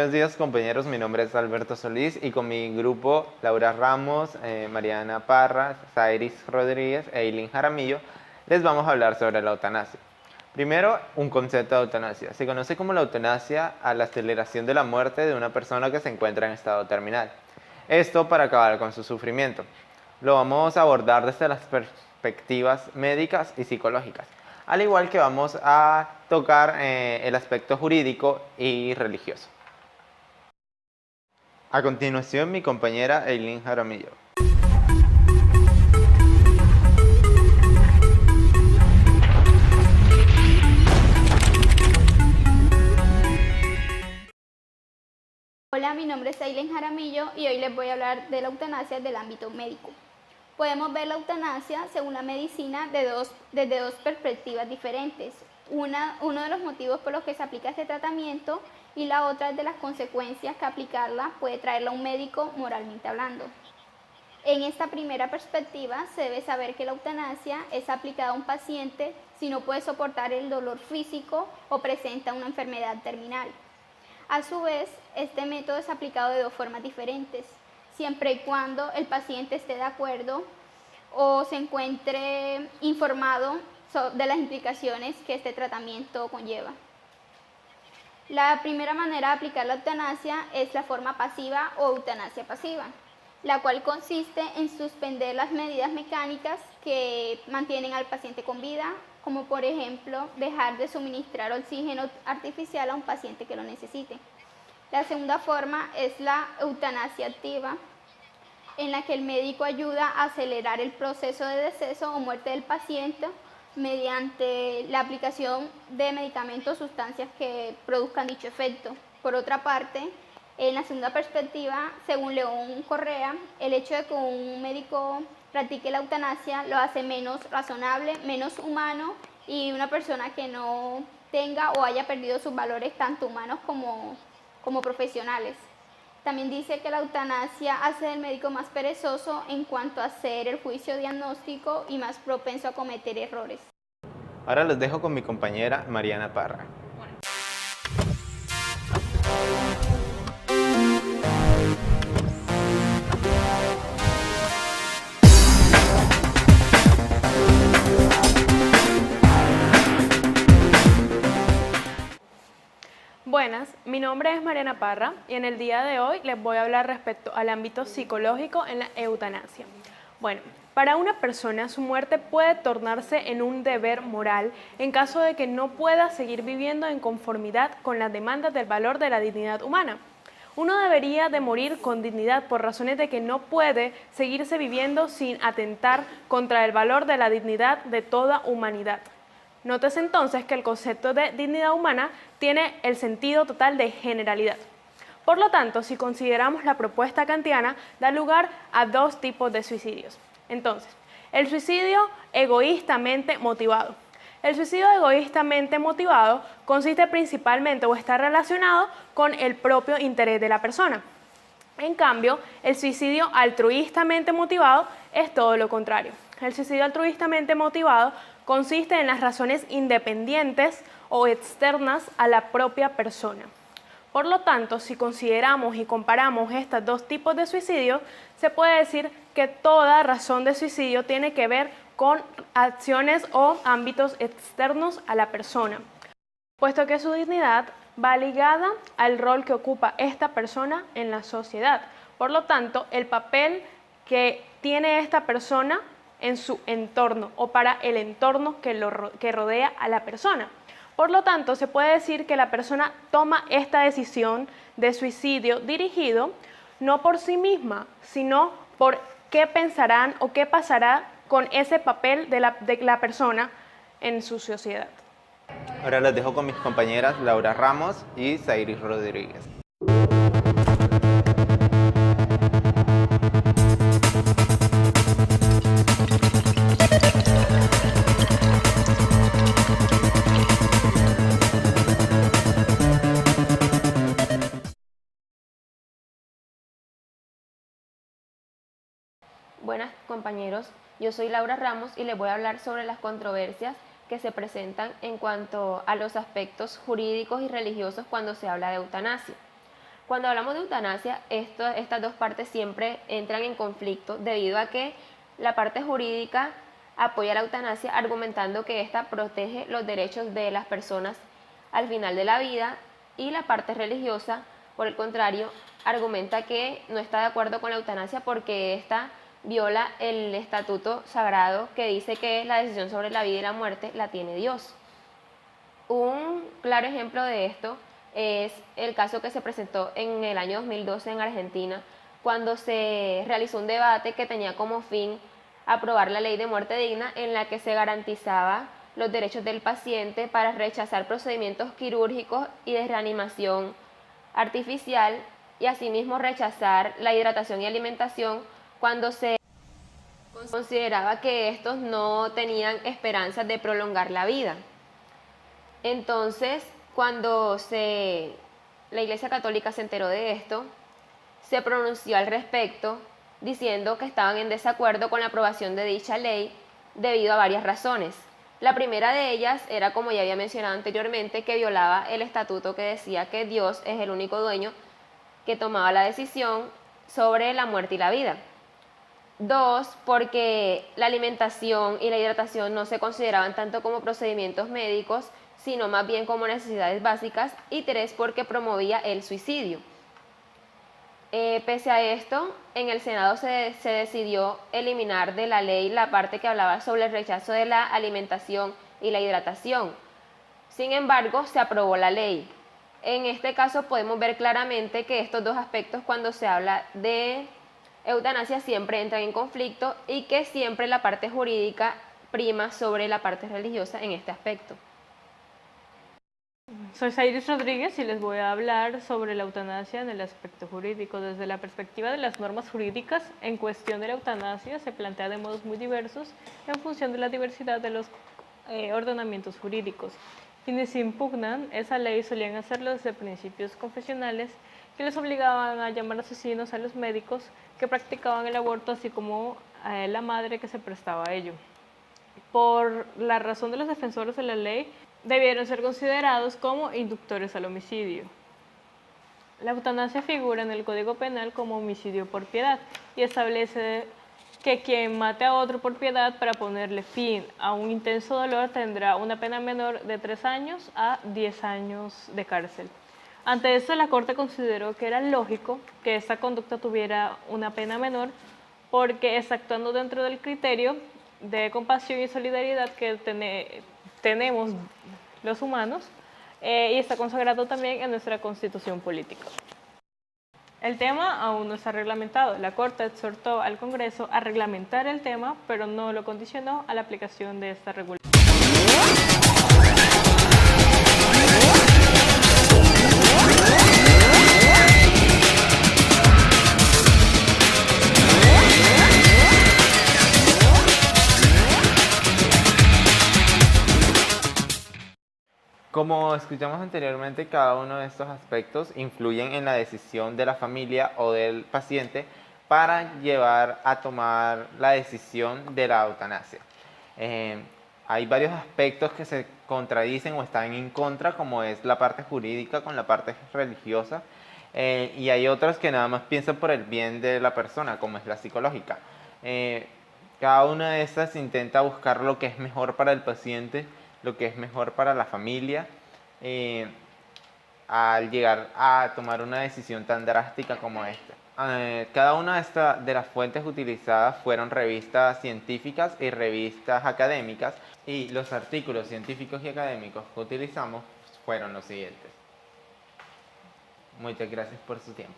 Buenos días compañeros, mi nombre es Alberto Solís y con mi grupo Laura Ramos, Mariana Parra, Sairis Rodríguez e Eileen Jaramillo les vamos a hablar sobre la eutanasia. Primero, un concepto de eutanasia. Se conoce como la eutanasia a la aceleración de la muerte de una persona que se encuentra en estado terminal. Esto para acabar con su sufrimiento. Lo vamos a abordar desde las perspectivas médicas y psicológicas, al igual que vamos a tocar el aspecto jurídico y religioso. A continuación, mi compañera Eileen Jaramillo. Hola, mi nombre es Eileen Jaramillo y hoy les voy a hablar de la eutanasia del ámbito médico. Podemos ver la eutanasia según la medicina desde dos perspectivas diferentes. Uno de los motivos por los que se aplica este tratamiento y la otra es de las consecuencias que aplicarla puede traerle a un médico moralmente hablando. En esta primera perspectiva se debe saber que la eutanasia es aplicada a un paciente si no puede soportar el dolor físico o presenta una enfermedad terminal. A su vez, este método es aplicado de dos formas diferentes, siempre y cuando el paciente esté de acuerdo o se encuentre informado de las implicaciones que este tratamiento conlleva. La primera manera de aplicar la eutanasia es la forma pasiva o eutanasia pasiva, la cual consiste en suspender las medidas mecánicas que mantienen al paciente con vida, como por ejemplo dejar de suministrar oxígeno artificial a un paciente que lo necesite. La segunda forma es la eutanasia activa, en la que el médico ayuda a acelerar el proceso de deceso o muerte del paciente mediante la aplicación de medicamentos o sustancias que produzcan dicho efecto. Por otra parte, en la segunda perspectiva, según León Correa, el hecho de que un médico practique la eutanasia lo hace menos razonable, menos humano y una persona que no tenga o haya perdido sus valores tanto humanos como profesionales. También dice que la eutanasia hace del médico más perezoso en cuanto a hacer el juicio diagnóstico y más propenso a cometer errores. Ahora los dejo con mi compañera Mariana Parra. Buenas, mi nombre es Mariana Parra y en el día de hoy les voy a hablar respecto al ámbito psicológico en la eutanasia. Bueno, para una persona su muerte puede tornarse en un deber moral en caso de que no pueda seguir viviendo en conformidad con las demandas del valor de la dignidad humana. Uno debería de morir con dignidad por razones de que no puede seguirse viviendo sin atentar contra el valor de la dignidad de toda humanidad. Nótese entonces que el concepto de dignidad humana tiene el sentido total de generalidad. Por lo tanto, si consideramos la propuesta kantiana, da lugar a dos tipos de suicidios. Entonces, el suicidio egoístamente motivado. El suicidio egoístamente motivado consiste principalmente o está relacionado con el propio interés de la persona. En cambio, el suicidio altruistamente motivado es todo lo contrario. El suicidio altruistamente motivado consiste en las razones independientes o externas a la propia persona. Por lo tanto, si consideramos y comparamos estos dos tipos de suicidio, se puede decir que toda razón de suicidio tiene que ver con acciones o ámbitos externos a la persona, puesto que su dignidad va ligada al rol que ocupa esta persona en la sociedad. Por lo tanto, el papel que tiene esta persona en su entorno o para el entorno que rodea a la persona. Por lo tanto, se puede decir que la persona toma esta decisión de suicidio dirigido no por sí misma, sino por qué pensarán o qué pasará con ese papel de la persona en su sociedad. Ahora los dejo con mis compañeras Laura Ramos y Sairis Rodríguez. Buenas compañeros, yo soy Laura Ramos y les voy a hablar sobre las controversias que se presentan en cuanto a los aspectos jurídicos y religiosos cuando se habla de eutanasia. Cuando hablamos de eutanasia, estas dos partes siempre entran en conflicto debido a que la parte jurídica apoya la eutanasia argumentando que ésta protege los derechos de las personas al final de la vida, y la parte religiosa, por el contrario, argumenta que no está de acuerdo con la eutanasia porque ésta viola el estatuto sagrado que dice que la decisión sobre la vida y la muerte la tiene Dios. Un claro ejemplo de esto es el caso que se presentó en el año 2012 en Argentina, cuando se realizó un debate que tenía como fin aprobar la ley de muerte digna, en la que se garantizaba los derechos del paciente para rechazar procedimientos quirúrgicos y de reanimación artificial, y asimismo rechazar la hidratación y alimentación cuando se consideraba que estos no tenían esperanzas de prolongar la vida. Entonces, cuando la Iglesia Católica se enteró de esto, se pronunció al respecto, diciendo que estaban en desacuerdo con la aprobación de dicha ley debido a varias razones. La primera de ellas era, como ya había mencionado anteriormente, que violaba el estatuto que decía que Dios es el único dueño que tomaba la decisión sobre la muerte y la vida. 2, porque la alimentación y la hidratación no se consideraban tanto como procedimientos médicos, sino más bien como necesidades básicas. Y 3, porque promovía el suicidio. Pese a esto, en el Senado se decidió eliminar de la ley la parte que hablaba sobre el rechazo de la alimentación y la hidratación. Sin embargo, se aprobó la ley. En este caso podemos ver claramente que estos dos aspectos, cuando se habla de eutanasia, siempre entran en conflicto, y que siempre la parte jurídica prima sobre la parte religiosa en este aspecto. Soy Sairis Rodríguez y les voy a hablar sobre la eutanasia en el aspecto jurídico. Desde la perspectiva de las normas jurídicas, en cuestión de la eutanasia se plantea de modos muy diversos en función de la diversidad de los ordenamientos jurídicos. Quienes impugnan esa ley solían hacerlo desde principios confesionales que les obligaban a llamar asesinos a los médicos que practicaban el aborto, así como a la madre que se prestaba a ello. Por la razón de los defensores de la ley, debieron ser considerados como inductores al homicidio. La eutanasia figura en el Código Penal como homicidio por piedad y establece que quien mate a otro por piedad para ponerle fin a un intenso dolor tendrá una pena menor de 3 años a 10 años de cárcel. Ante esto, la Corte consideró que era lógico que esta conducta tuviera una pena menor, porque está actuando dentro del criterio de compasión y solidaridad que tenemos los humanos, y está consagrado también en nuestra Constitución política. El tema aún no está reglamentado. La Corte exhortó al Congreso a reglamentar el tema, pero no lo condicionó a la aplicación de esta regulación. Como escuchamos anteriormente, cada uno de estos aspectos influyen en la decisión de la familia o del paciente para llevar a tomar la decisión de la eutanasia. Hay varios aspectos que se contradicen o están en contra, como es la parte jurídica con la parte religiosa, y hay otros que nada más piensan por el bien de la persona, como es la psicológica. Cada una de estas intenta buscar lo que es mejor para el paciente, lo que es mejor para la familia, al llegar a tomar una decisión tan drástica como esta. Cada una de las fuentes utilizadas fueron revistas científicas y revistas académicas, y los artículos científicos y académicos que utilizamos fueron los siguientes. Muchas gracias por su tiempo.